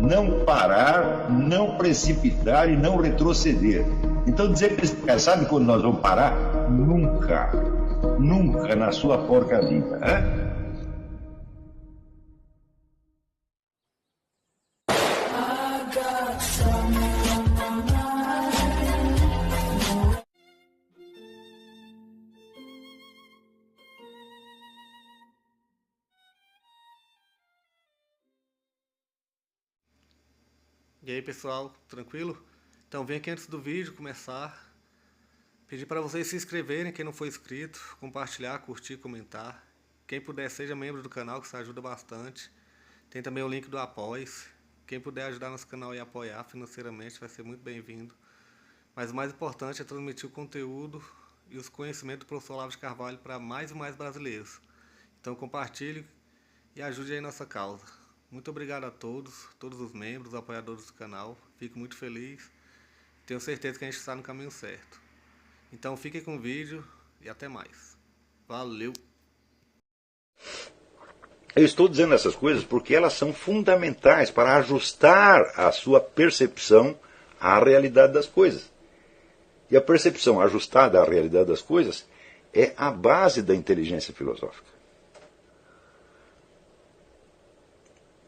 não parar, não precipitar e não retroceder. Então dizer para esse cara, sabe quando nós vamos parar? Nunca. Nunca na sua porca vida. Né? E aí pessoal, tranquilo? Então vem aqui antes do vídeo começar, pedir para vocês se inscreverem, quem não for inscrito, compartilhar, curtir, comentar. Quem puder seja membro do canal, que isso ajuda bastante. Tem também o link do Apoia-se. Quem puder ajudar nosso canal e apoiar financeiramente vai ser muito bem-vindo. Mas o mais importante é transmitir o conteúdo e os conhecimentos do professor Olavo de Carvalho para mais e mais brasileiros. Então compartilhe e ajude aí nossa causa. Muito obrigado a todos os membros, apoiadores do canal. Fico muito feliz. Tenho certeza que a gente está no caminho certo. Então fiquem com o vídeo e até mais. Valeu! Eu estou dizendo essas coisas porque elas são fundamentais para ajustar a sua percepção à realidade das coisas. E a percepção ajustada à realidade das coisas é a base da inteligência filosófica.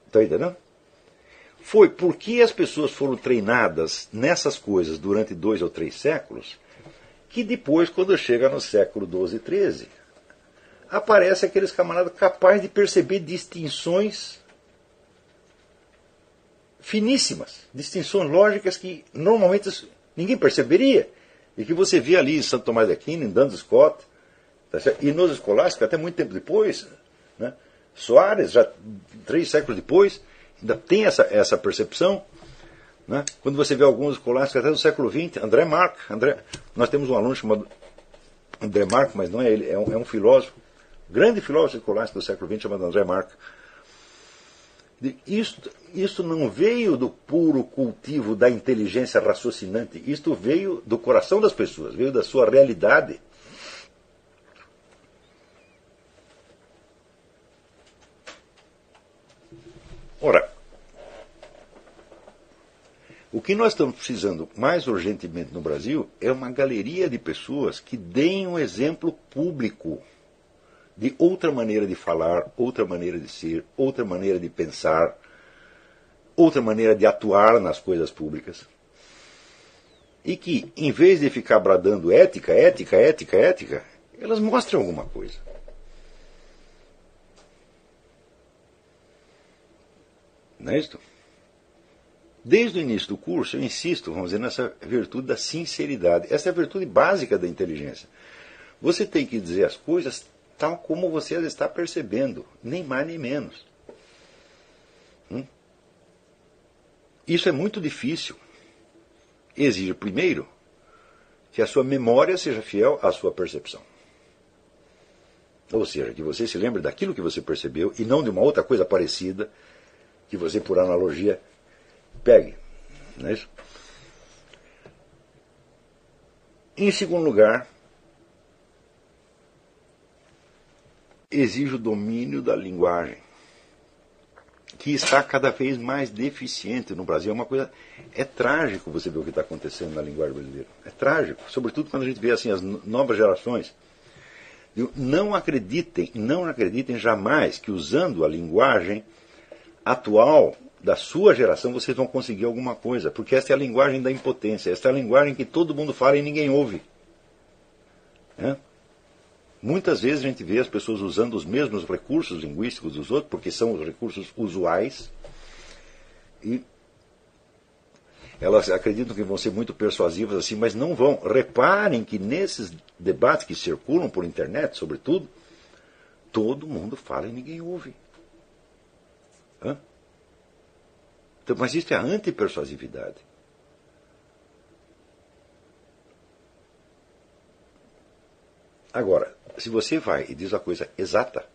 Está entendendo? Foi porque as pessoas foram treinadas nessas coisas durante 2 ou 3 séculos que depois, quando chega no século XII e XIII, aparece aqueles camaradas capazes de perceber distinções finíssimas, distinções lógicas que normalmente ninguém perceberia e que você via ali em Santo Tomás de Aquino, em Duns Scott, tá certo? E nos escolásticos, até muito tempo depois, né? Soares, já 3 séculos depois, ainda tem essa percepção. Né? Quando você vê alguns escolásticos até do século XX, André Marc, nós temos um aluno chamado André Marc, mas não é ele, é um filósofo, grande filósofo escolástico do século XX chamado André Marc. Isto não veio do puro cultivo da inteligência raciocinante, isto veio do coração das pessoas, veio da sua realidade. Ora, o que nós estamos precisando mais urgentemente no Brasil é uma galeria de pessoas que deem um exemplo público de outra maneira de falar, outra maneira de ser, outra maneira de pensar, outra maneira de atuar nas coisas públicas. E que, em vez de ficar bradando ética, ética, ética, ética, elas mostrem alguma coisa. Não é isso? Desde o início do curso, eu insisto, vamos dizer, nessa virtude da sinceridade. Essa é a virtude básica da inteligência. Você tem que dizer as coisas tal como você as está percebendo, nem mais nem menos. Isso é muito difícil. Exige, primeiro, que a sua memória seja fiel à sua percepção. Ou seja, que você se lembre daquilo que você percebeu e não de uma outra coisa parecida que você, por analogia, pegue. Não é isso? Em segundo lugar, exige o domínio da linguagem, que está cada vez mais deficiente no Brasil. É trágico você ver o que está acontecendo na linguagem brasileira. É trágico, sobretudo quando a gente vê assim, as novas gerações. Não acreditem jamais que usando a linguagem atual da sua geração vocês vão conseguir alguma coisa, porque essa é a linguagem da impotência, essa é a linguagem que todo mundo fala e ninguém ouve. Muitas vezes a gente vê as pessoas usando os mesmos recursos linguísticos dos outros, porque são os recursos usuais, e elas acreditam que vão ser muito persuasivas assim, mas não vão. Reparem que nesses debates que circulam por internet, sobretudo, todo mundo fala e ninguém ouve. Então, mas isso é a antipersuasividade. Agora, se você vai e diz a coisa exata,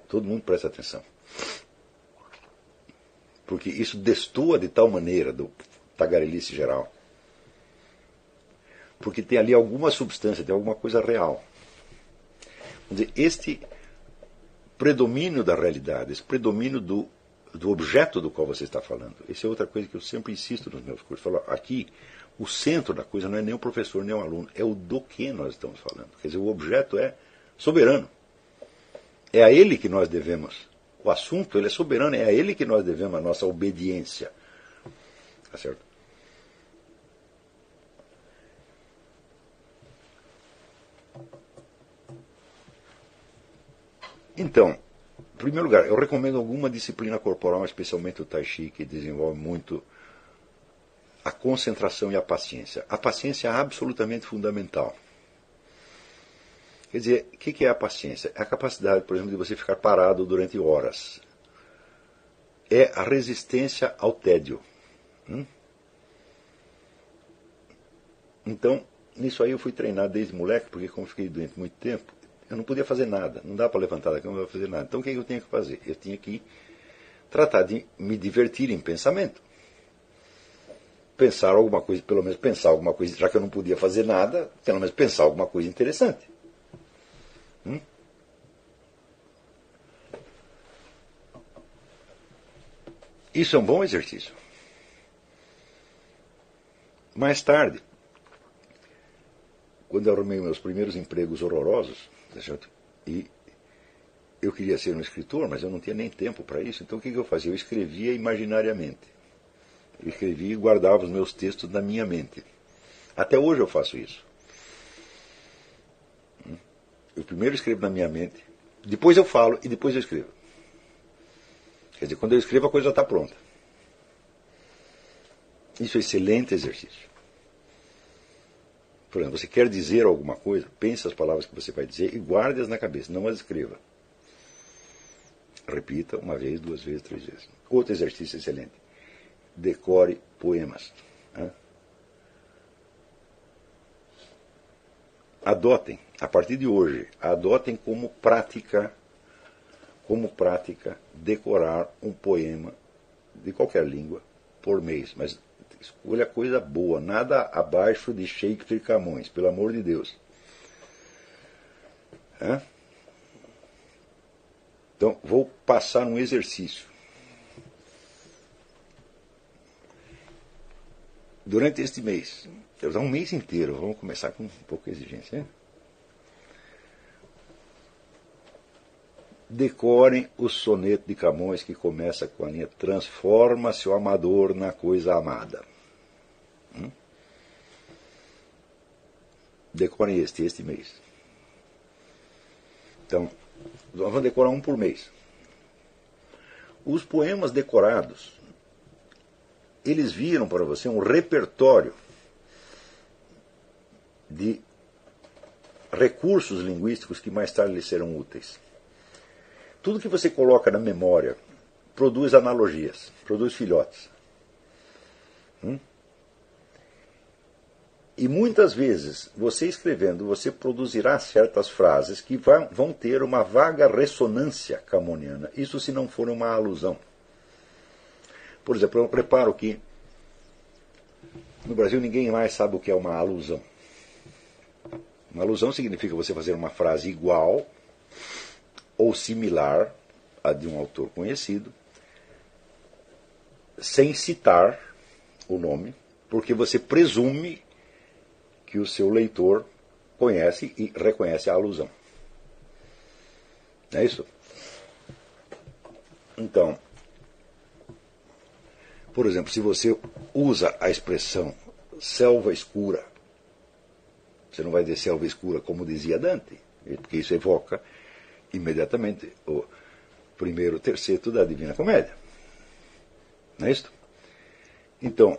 todo mundo presta atenção. Porque isso destoa de tal maneira do tagarelice geral. Porque tem ali alguma substância, tem alguma coisa real. Vamos dizer, este predomínio da realidade, esse predomínio do objeto do qual você está falando. Essa é outra coisa que eu sempre insisto nos meus cursos. Falo, aqui, o centro da coisa não é nem o professor, nem o aluno, é o do que nós estamos falando. Quer dizer, o objeto é soberano. É a ele que nós devemos. O assunto, ele é soberano, é a ele que nós devemos a nossa obediência. Tá certo? Então, em primeiro lugar, eu recomendo alguma disciplina corporal, especialmente o Tai Chi, que desenvolve muito a concentração e a paciência. A paciência é absolutamente fundamental. Quer dizer, o que é a paciência? É a capacidade, por exemplo, de você ficar parado durante horas. É a resistência ao tédio. Então, nisso aí eu fui treinado desde moleque, porque como fiquei doente muito tempo, eu não podia fazer nada. Não dá para levantar da cama, não dá para fazer nada. Então o que eu tinha que fazer? Eu tinha que tratar de me divertir em pensamento. Pensar alguma coisa, pelo menos pensar alguma coisa, já que eu não podia fazer nada, pelo menos pensar alguma coisa interessante. Isso é um bom exercício. Mais tarde, quando eu arrumei meus primeiros empregos horrorosos, e eu queria ser um escritor, mas eu não tinha nem tempo para isso, então o que eu fazia? Eu escrevia imaginariamente. Eu escrevia e guardava os meus textos na minha mente. Até hoje eu faço isso. Eu primeiro escrevo na minha mente, depois eu falo e depois eu escrevo. Quer dizer, quando eu escrevo a coisa já está pronta. Isso é um excelente exercício. Por exemplo, você quer dizer alguma coisa, pense as palavras que você vai dizer e guarde-as na cabeça, não as escreva. Repita uma vez, 2 vezes, 3 vezes. Outro exercício excelente. Decore poemas. Adotem, a partir de hoje, adotem como prática decorar um poema de qualquer língua por mês. Mas escolha coisa boa, nada abaixo de Shakespeare e Camões, pelo amor de Deus. Então, vou passar um exercício. Durante este mês, eu vou dar um mês inteiro, vamos começar com um pouco de exigência. Decorem o soneto de Camões que começa com a linha transforma-se o amador na coisa amada. Decorem este mês. Então, nós vamos decorar um por mês. Os poemas decorados, eles viram para você um repertório de recursos linguísticos que mais tarde lhes serão úteis. Tudo que você coloca na memória produz analogias, produz filhotes. E muitas vezes, você escrevendo, você produzirá certas frases que vão ter uma vaga ressonância camoniana. Isso se não for uma alusão. Por exemplo, eu reparo que no Brasil ninguém mais sabe o que é uma alusão. Uma alusão significa você fazer uma frase igual ou similar a de um autor conhecido, sem citar o nome, porque você presume que o seu leitor conhece e reconhece a alusão. É isso? Então, por exemplo, se você usa a expressão selva escura, você não vai dizer selva escura como dizia Dante, porque isso evoca imediatamente o primeiro terceto da Divina Comédia. Não é isso? Então,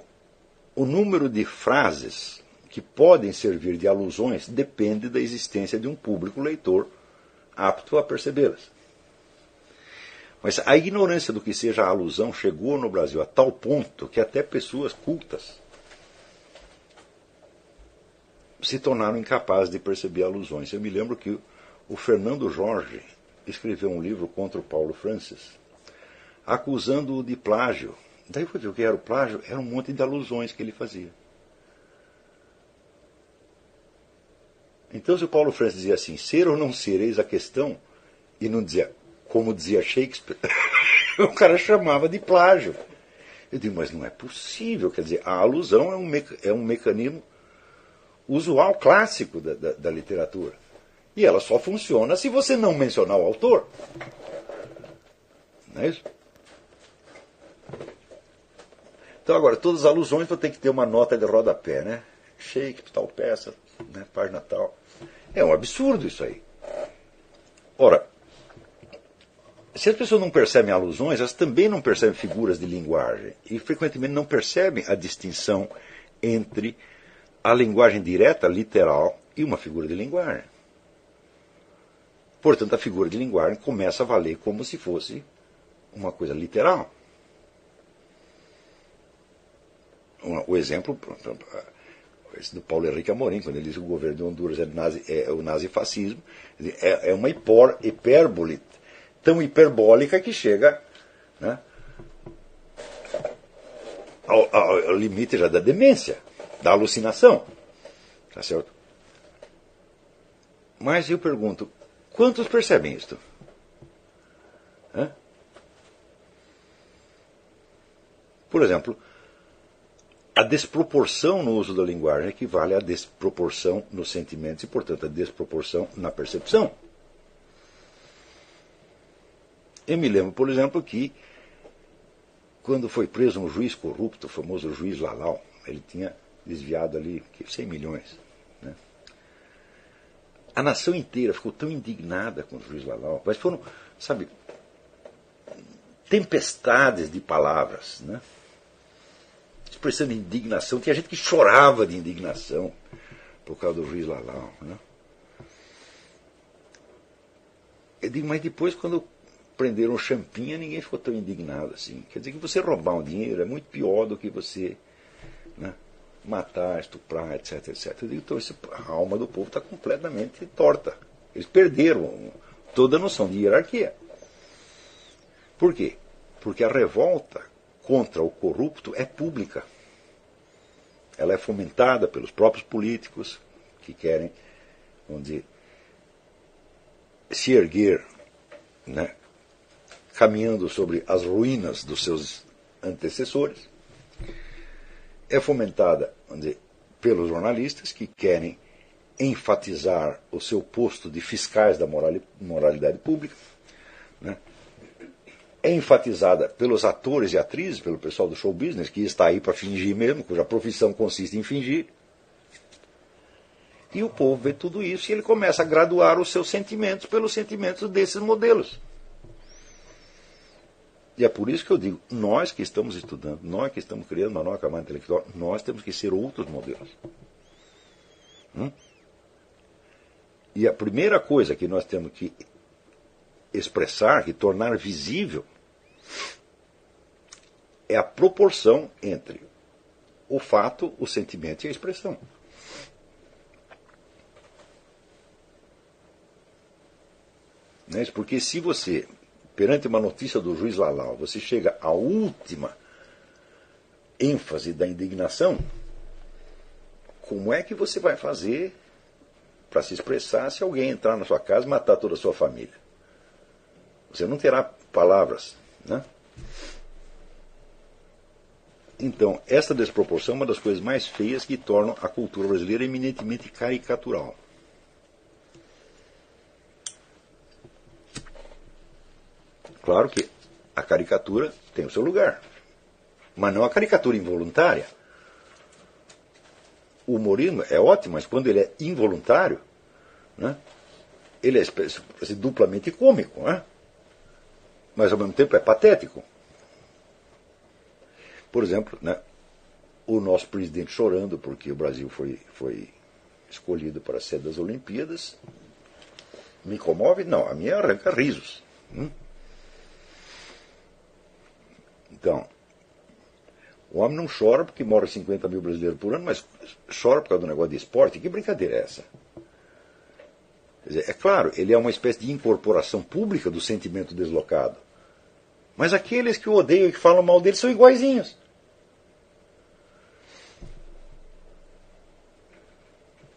o número de frases que podem servir de alusões depende da existência de um público leitor apto a percebê-las. Mas a ignorância do que seja a alusão chegou no Brasil a tal ponto que até pessoas cultas se tornaram incapazes de perceber alusões. Eu me lembro que o Fernando Jorge escreveu um livro contra o Paulo Francis, acusando-o de plágio. Daí foi ver o que era o plágio, era um monte de alusões que ele fazia. Então, se o Paulo Francis dizia assim, ser ou não ser, eis a questão, e não dizia, como dizia Shakespeare, O cara chamava de plágio. Eu digo, mas não é possível. Quer dizer, a alusão é um mecanismo usual, clássico da literatura. E ela só funciona se você não mencionar o autor. Não é isso? Então, agora, todas as alusões vão ter que ter uma nota de rodapé, né? Shakespeare, tal peça, né? Página tal. É um absurdo isso aí. Ora, se as pessoas não percebem alusões, elas também não percebem figuras de linguagem. E, frequentemente, não percebem a distinção entre a linguagem direta, literal, e uma figura de linguagem. Portanto, a figura de linguagem começa a valer como se fosse uma coisa literal. O exemplo esse do Paulo Henrique Amorim, quando ele diz que o governo de Honduras é o nazifascismo, é uma hipérbole tão hiperbólica que chega, né, ao limite já da demência, da alucinação. Tá certo? Mas eu pergunto, quantos percebem isto? Hã? Por exemplo, a desproporção no uso da linguagem equivale à desproporção nos sentimentos e, portanto, à desproporção na percepção. Eu me lembro, por exemplo, que quando foi preso um juiz corrupto, o famoso juiz Lalau, ele tinha desviado ali 100 milhões. Né? A nação inteira ficou tão indignada com o juiz Lalau, mas foram, sabe, tempestades de palavras, né? Expressando indignação. Tinha gente que chorava de indignação por causa do juiz Lalau. Né? Eu digo, mas depois, quando prenderam o Champinha, ninguém ficou tão indignado assim. Quer dizer que você roubar um dinheiro é muito pior do que você, né, matar, estuprar, etc, etc. Eu digo, então, a alma do povo está completamente torta. Eles perderam toda a noção de hierarquia. Por quê? Porque a revolta contra o corrupto é pública. Ela é fomentada pelos próprios políticos que querem, vamos dizer, se erguer, né, caminhando sobre as ruínas dos seus antecessores. É fomentada, vamos dizer, pelos jornalistas que querem enfatizar o seu posto de fiscais da moralidade pública, né? É enfatizada pelos atores e atrizes, pelo pessoal do show business, que está aí para fingir mesmo, cuja profissão consiste em fingir. E o povo vê tudo isso e ele começa a graduar os seus sentimentos pelos sentimentos desses modelos. E é por isso que eu digo, nós que estamos estudando, nós que estamos criando uma nova camada intelectual, nós temos que ser outros modelos. E a primeira coisa que nós temos que expressar, que tornar visível, é a proporção entre o fato, o sentimento e a expressão. Porque se você, perante uma notícia do juiz Lalau, você chega à última ênfase da indignação, como é que você vai fazer para se expressar se alguém entrar na sua casa e matar toda a sua família? Você não terá palavras, né? Então, essa desproporção é uma das coisas mais feias que tornam a cultura brasileira eminentemente caricatural. Claro que a caricatura tem o seu lugar, mas não a caricatura involuntária. O humorismo é ótimo, mas quando ele é involuntário, né, ele é duplamente cômico, né? Mas ao mesmo tempo é patético. Por exemplo, né, o nosso presidente chorando porque o Brasil foi escolhido para a sede das Olimpíadas, me comove? Não, a minha arranca risos. Então, o homem não chora porque morre 50 mil brasileiros por ano, mas chora por causa do negócio de esporte. Que brincadeira é essa? Quer dizer, é claro, ele é uma espécie de incorporação pública do sentimento deslocado. Mas aqueles que o odeiam e que falam mal dele são iguaizinhos.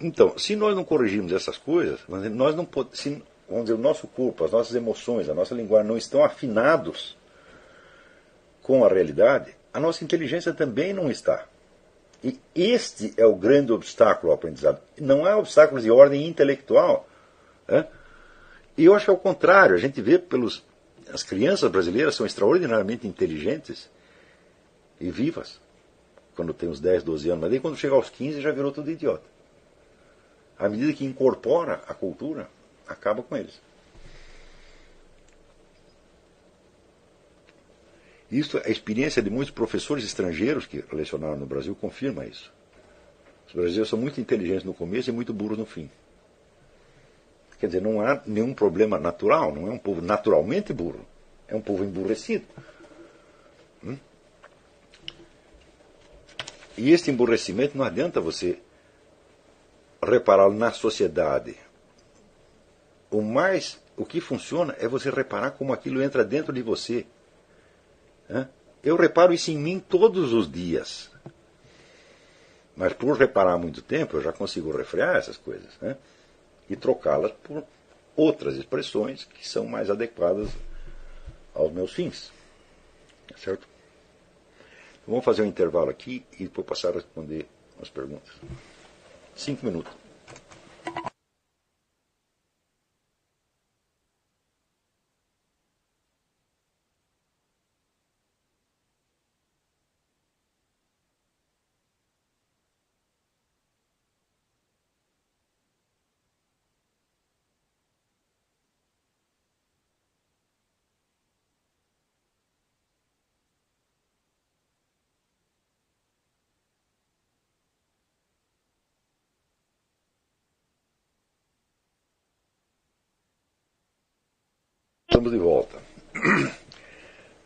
Então, se nós não corrigirmos essas coisas, nós não podemos, vamos dizer, o nosso corpo, as nossas emoções, a nossa linguagem não estão afinados com a realidade, a nossa inteligência também não está. E este é o grande obstáculo ao aprendizado. Não há obstáculos de ordem intelectual. Né? E eu acho que é o contrário. A gente vê as crianças brasileiras são extraordinariamente inteligentes e vivas quando tem uns 10, 12 anos. Mas daí quando chega aos 15 já virou tudo idiota. À medida que incorpora a cultura, acaba com eles. Isso, a experiência de muitos professores estrangeiros que lecionaram no Brasil confirma isso. Os brasileiros são muito inteligentes no começo e muito burros no fim. Quer dizer, não há nenhum problema natural, não é um povo naturalmente burro, é um povo emburrecido. E este emburrecimento não adianta você repará-lo na sociedade. O que funciona é você reparar como aquilo entra dentro de você. Eu reparo isso em mim todos os dias. Mas por reparar há muito tempo, eu já consigo refrear essas coisas, né? E trocá-las por outras expressões que são mais adequadas aos meus fins. Certo? Então, vamos fazer um intervalo aqui e depois passar a responder as perguntas. 5 minutos. Estamos de volta.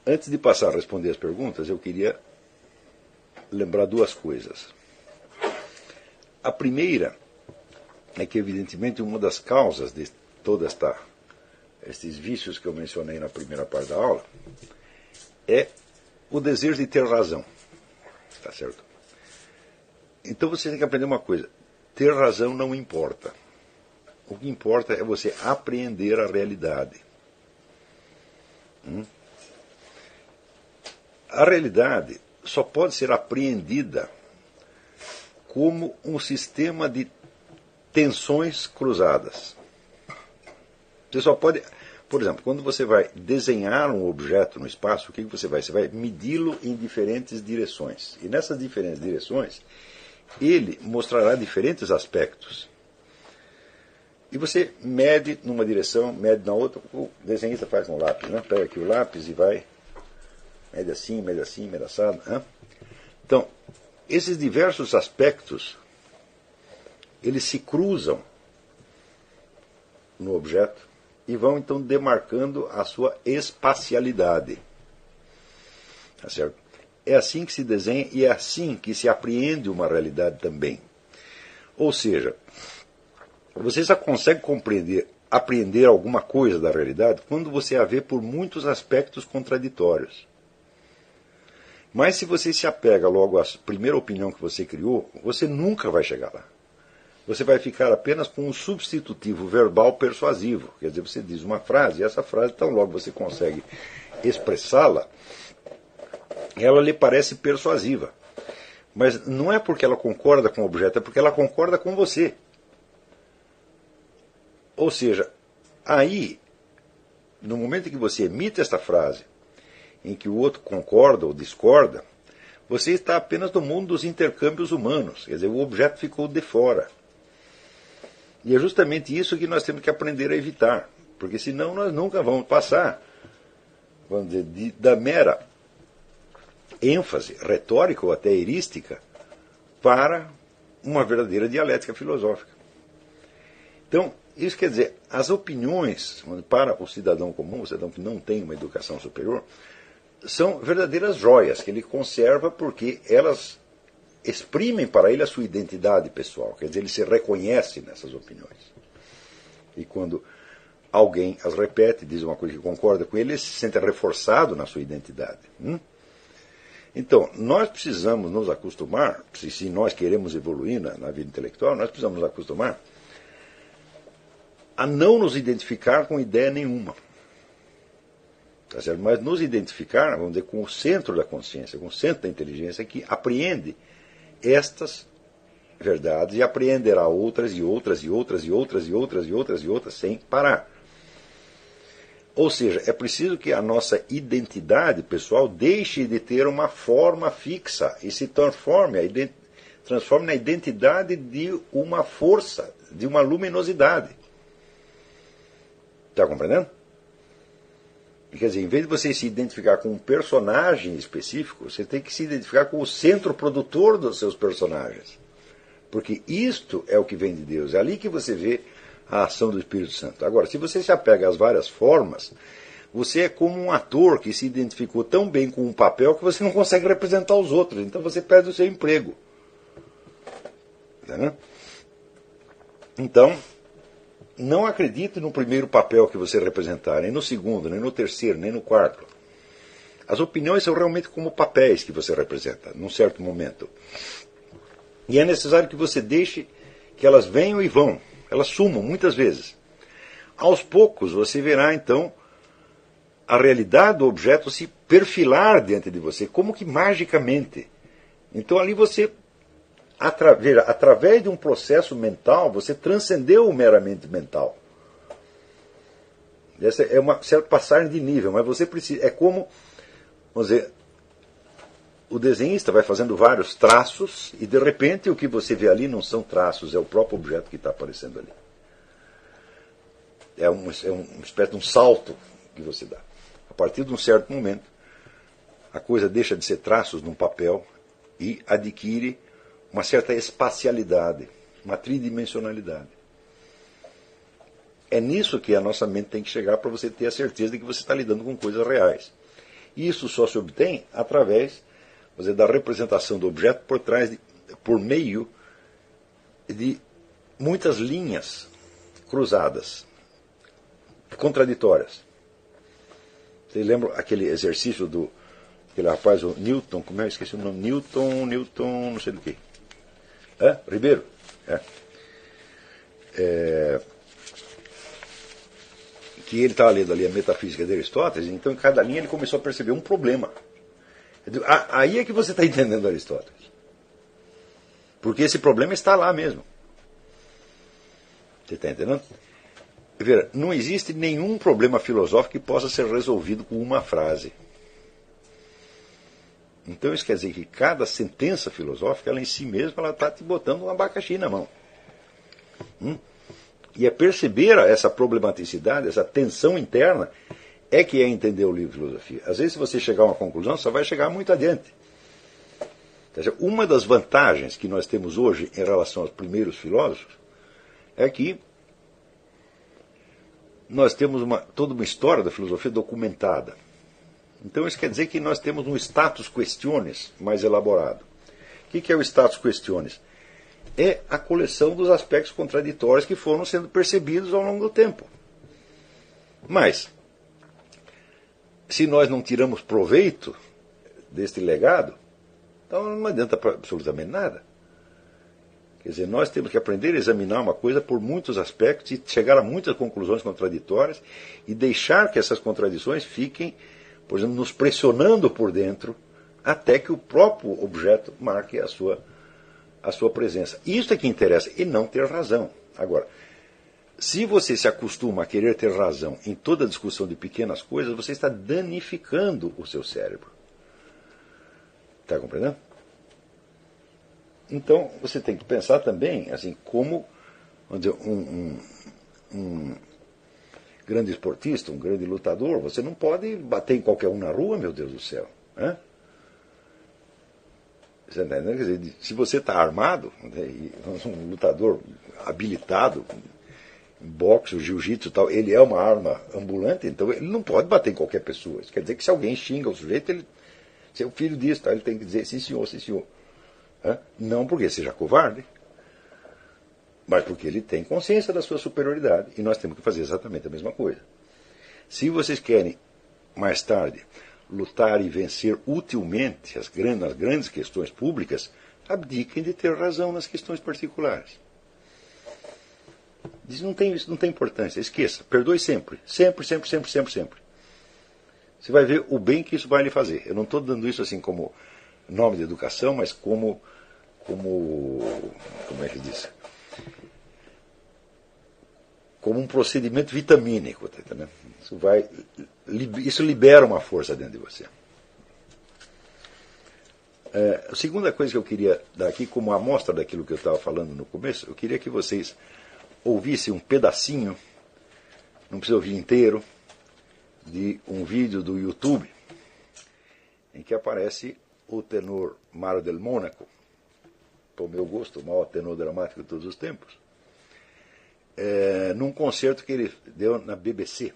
Antes de passar a responder as perguntas, eu queria lembrar duas coisas. A primeira é que, evidentemente, uma das causas de toda estes vícios que eu mencionei na primeira parte da aula é o desejo de ter razão. Tá certo? Então você tem que aprender uma coisa. Ter razão não importa. O que importa é você apreender a realidade. A realidade só pode ser apreendida como um sistema de tensões cruzadas. Você só pode, por exemplo, quando você vai desenhar um objeto no espaço, o que você vai? Você vai medi-lo em diferentes direções. E nessas diferentes direções, ele mostrará diferentes aspectos. E você mede numa direção, mede na outra. O desenhista faz com o lápis, né? Pega aqui o lápis e vai, mede assim, mede assado. Né? Então, esses diversos aspectos, eles se cruzam no objeto e vão então demarcando a sua espacialidade. Tá certo? É assim que se desenha e é assim que se apreende uma realidade também. Ou seja, você só consegue apreender alguma coisa da realidade quando você a vê por muitos aspectos contraditórios. Mas se você se apega logo à primeira opinião que você criou, você nunca vai chegar lá. Você vai ficar apenas com um substitutivo verbal persuasivo. Quer dizer, você diz uma frase, e essa frase, tão logo você consegue expressá-la, ela lhe parece persuasiva. Mas não é porque ela concorda com o objeto, é porque ela concorda com você. Ou seja, aí, no momento em que você emite esta frase, em que o outro concorda ou discorda, você está apenas no mundo dos intercâmbios humanos. Quer dizer, o objeto ficou de fora. E é justamente isso que nós temos que aprender a evitar. Porque senão nós nunca vamos passar, vamos dizer, da mera ênfase retórica ou até erística para uma verdadeira dialética filosófica. Então, isso quer dizer, as opiniões para o cidadão comum, o cidadão que não tem uma educação superior, são verdadeiras joias que ele conserva porque elas exprimem para ele a sua identidade pessoal. Quer dizer, ele se reconhece nessas opiniões. E quando alguém as repete, diz uma coisa que concorda com ele se sente reforçado na sua identidade. Então, nós precisamos nos acostumar, se nós queremos evoluir na vida intelectual, nós precisamos nos acostumar a não nos identificar com ideia nenhuma. Tá certo? Mas nos identificar, vamos dizer, com o centro da consciência, com o centro da inteligência, que apreende estas verdades e apreenderá outras e outras e outras e outras e outras e outras e outras sem parar. Ou seja, é preciso que a nossa identidade pessoal deixe de ter uma forma fixa e se transforme na identidade de uma força, de uma luminosidade. Está compreendendo? Quer dizer, em vez de você se identificar com um personagem específico, você tem que se identificar com o centro produtor dos seus personagens. Porque isto é o que vem de Deus. É ali que você vê a ação do Espírito Santo. Agora, se você se apega às várias formas, você é como um ator que se identificou tão bem com um papel que você não consegue representar os outros. Então você perde o seu emprego. Entendeu? Então, não acredite no primeiro papel que você representar, nem no segundo, nem no terceiro, nem no quarto. As opiniões são realmente como papéis que você representa, num certo momento. E é necessário que você deixe que elas venham e vão. Elas sumam muitas vezes. Aos poucos você verá então a realidade do objeto se perfilar diante de você, como que magicamente. Então ali você, através de um processo mental, você transcendeu o meramente mental. Essa é uma certa passagem de nível, mas você precisa. É como, vamos dizer, o desenhista vai fazendo vários traços e de repente o que você vê ali não são traços, é o próprio objeto que está aparecendo ali. É uma espécie de um salto que você dá. A partir de um certo momento, a coisa deixa de ser traços num papel e adquire uma certa espacialidade, uma tridimensionalidade. É nisso que a nossa mente tem que chegar para você ter a certeza de que você está lidando com coisas reais. E isso só se obtém através da representação do objeto por meio de muitas linhas cruzadas, contraditórias. Vocês lembram aquele exercício aquele rapaz, o Newton, como é? Eu esqueci o nome, Newton, não sei do que. Ribeiro? Que ele estava lendo ali a metafísica de Aristóteles, então em cada linha ele começou a perceber um problema. Aí é que você está entendendo Aristóteles. Porque esse problema está lá mesmo. Você está entendendo? Veja, não existe nenhum problema filosófico que possa ser resolvido com uma frase. Então isso quer dizer que cada sentença filosófica, ela em si mesma, está te botando um abacaxi na mão. E é perceber essa problematicidade, essa tensão interna, é que é entender o livro de filosofia. Às vezes, se você chegar a uma conclusão, você vai chegar muito adiante. Uma das vantagens que nós temos hoje em relação aos primeiros filósofos é que nós temos toda uma história da filosofia documentada. Então isso quer dizer que nós temos um status questiones mais elaborado. O que é o status questiones? É a coleção dos aspectos contraditórios que foram sendo percebidos ao longo do tempo. Mas, se nós não tiramos proveito deste legado, então não adianta absolutamente nada. Quer dizer, nós temos que aprender a examinar uma coisa por muitos aspectos e chegar a muitas conclusões contraditórias e deixar que essas contradições fiquem, por exemplo, nos pressionando por dentro até que o próprio objeto marque a sua presença. Isso é que interessa, e não ter razão. Agora, se você se acostuma a querer ter razão em toda discussão de pequenas coisas, você está danificando o seu cérebro. Está compreendendo? Então, você tem que pensar também, assim, como, vamos dizer, um grande esportista, um grande lutador, você não pode bater em qualquer um na rua, meu Deus do céu. Né? Você está entendendo? Quer dizer, se você está armado, um lutador habilitado, em boxe, jiu-jitsu e tal, ele é uma arma ambulante, então ele não pode bater em qualquer pessoa. Isso quer dizer que se alguém xinga o sujeito, se é o filho disso, tá? Ele tem que dizer sim senhor, sim senhor. Não porque seja covarde, mas porque ele tem consciência da sua superioridade. E nós temos que fazer exatamente a mesma coisa. Se vocês querem, mais tarde, lutar e vencer utilmente nas grandes questões públicas, abdiquem de ter razão nas questões particulares. Isso não tem importância. Esqueça. Perdoe sempre. Sempre, sempre, sempre, sempre, sempre. Você vai ver o bem que isso vai lhe fazer. Eu não estou dando isso assim como nome de educação, mas como é que diz? Como um procedimento vitamínico, tá entendendo? Isso libera uma força dentro de você. A segunda coisa que eu queria dar aqui, como amostra daquilo que eu estava falando no começo, eu queria que vocês ouvissem um pedacinho, não precisa ouvir inteiro, de um vídeo do YouTube, em que aparece o tenor Mário del Mônaco, para o meu gosto, o maior tenor dramático de todos os tempos, num concerto que ele deu na BBC.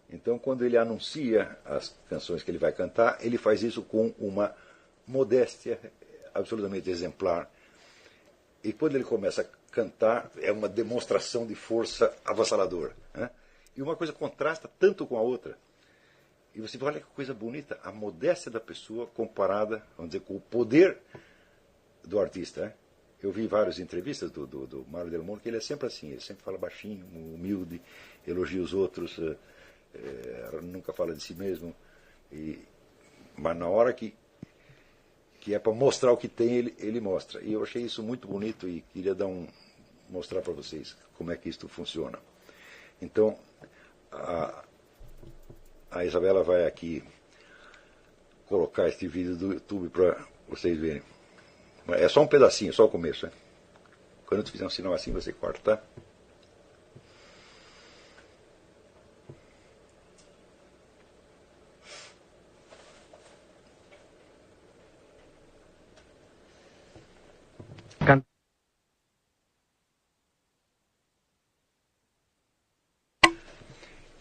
Então, quando ele anuncia as canções que ele vai cantar, ele faz isso com uma modéstia absolutamente exemplar. E quando ele começa a cantar, é uma demonstração de força avassaladora, né? E uma coisa contrasta tanto com a outra. E você fala, olha que coisa bonita, a modéstia da pessoa comparada, vamos dizer, com o poder do artista, né? Eu vi várias entrevistas do Mário del Mônaco, que ele é sempre assim, ele sempre fala baixinho, humilde, elogia os outros, nunca fala de si mesmo. Mas na hora que é para mostrar o que tem, ele mostra. E eu achei isso muito bonito e queria mostrar para vocês como é que isso funciona. Então, a Isabela vai aqui colocar este vídeo do YouTube para vocês verem. É só um pedacinho, só o começo, né? Quando eu fizer um sinal assim, você corta, tá?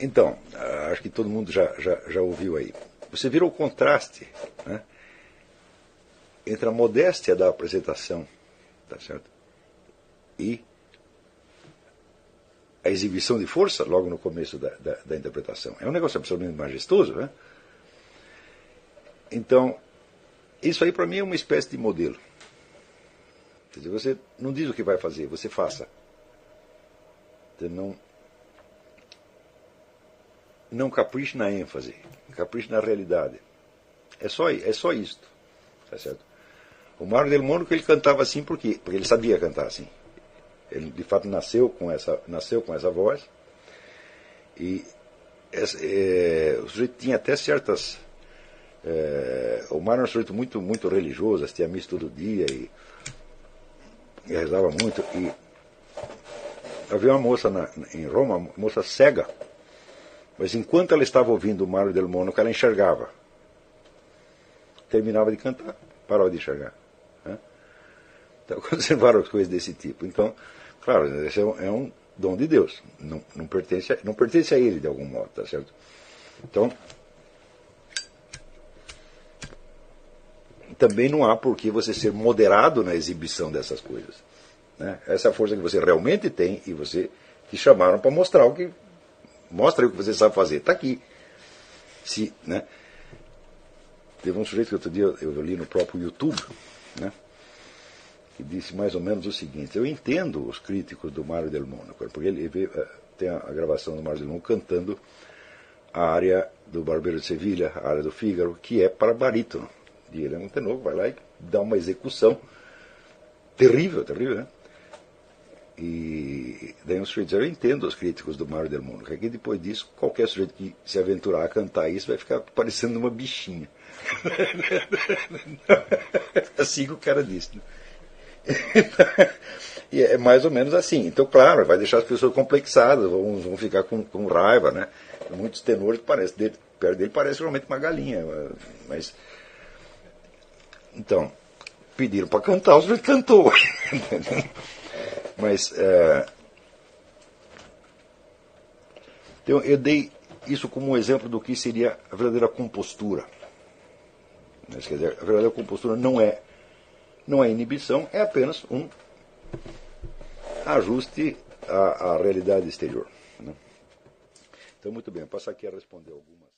Então, acho que todo mundo já ouviu aí. Você vira o contraste, né, entre a modéstia da apresentação, tá certo? E a exibição de força logo no começo da interpretação. É um negócio absolutamente majestoso, né? Então, isso aí para mim é uma espécie de modelo. Quer dizer, você não diz o que vai fazer, você faça. Você não capriche na ênfase, capriche na realidade. É só isto, tá certo? O Mário del Mônaco, ele cantava assim por quê? Porque ele sabia cantar assim. Ele de fato nasceu com essa voz e o sujeito tinha até certas. O Mário era um sujeito muito, muito religioso, assistia a missa todo dia e rezava muito. E havia uma moça em Roma, uma moça cega. Mas enquanto ela estava ouvindo o Mário del Mônaco, ela enxergava. Terminava de cantar, parava de enxergar. Né? Então, aconteceram várias coisas desse tipo. Então, claro, esse é um dom de Deus. Não pertence a ele, de algum modo, tá certo? Então, também não há por que você ser moderado na exibição dessas coisas. Né? Essa é a força que você realmente tem e você te chamaram para mostrar o que... Mostra aí o que você sabe fazer. Está aqui. Né? Teve um sujeito que outro dia eu li no próprio YouTube, né, que disse mais ou menos o seguinte: eu entendo os críticos do Mário del Mônaco, porque ele tem a gravação do Mário del Mônaco cantando a área do Barbeiro de Sevilha, a área do Fígaro, que é para barítono. E ele é um tenor, vai lá e dá uma execução terrível, né? E daí um sujeito diz, eu entendo os críticos do Mário del Mônaco, que depois disso, qualquer sujeito que se aventurar a cantar isso vai ficar parecendo uma bichinha. Assim que o cara disse. Né? E é mais ou menos assim. Então, claro, vai deixar as pessoas complexadas, vão ficar com raiva, né? Muitos tenores perto dele parece realmente uma galinha. Mas, então, pediram para cantar, o sujeito cantou. Mas então, eu dei isso como um exemplo do que seria a verdadeira compostura. Mas, quer dizer, a verdadeira compostura não é inibição, é apenas um ajuste à realidade exterior. Né? Então, muito bem, vou passar aqui a responder algumas.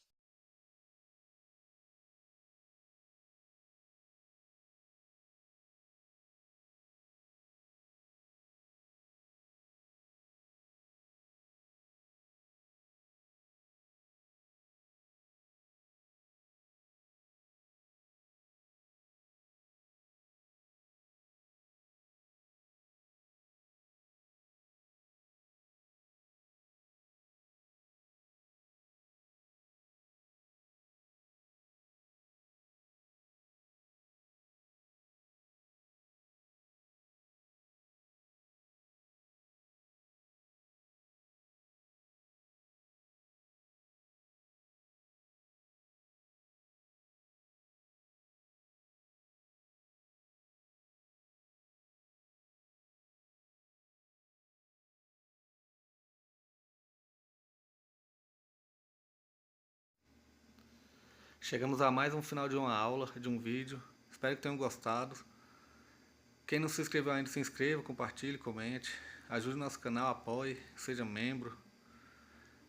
Chegamos a mais um final de uma aula, de um vídeo. Espero que tenham gostado. Quem não se inscreveu ainda, se inscreva, compartilhe, comente. Ajude o nosso canal, apoie, seja membro.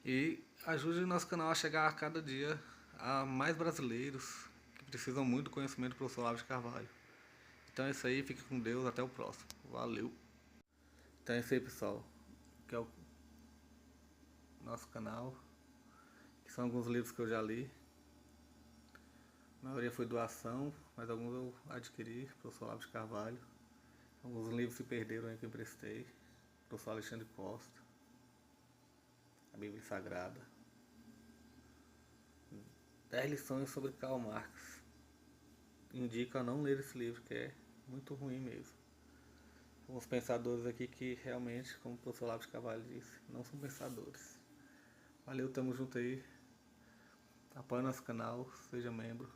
E ajude o nosso canal a chegar a cada dia a mais brasileiros que precisam muito do conhecimento do professor Olavo de Carvalho. Então é isso aí, fique com Deus, até o próximo. Valeu! Então é isso aí, pessoal. Que é o nosso canal. Que são alguns livros que eu já li. A maioria foi doação, mas alguns eu adquiri, professor Olavo de Carvalho. Alguns livros se perderam aí que eu emprestei. Professor Alexandre Costa. A Bíblia Sagrada. 10 lições sobre Karl Marx. Indico a não ler esse livro, que é muito ruim mesmo. Alguns pensadores aqui que realmente, como o professor Olavo de Carvalho disse, não são pensadores. Valeu, tamo junto aí. Apoie nosso canal, seja membro.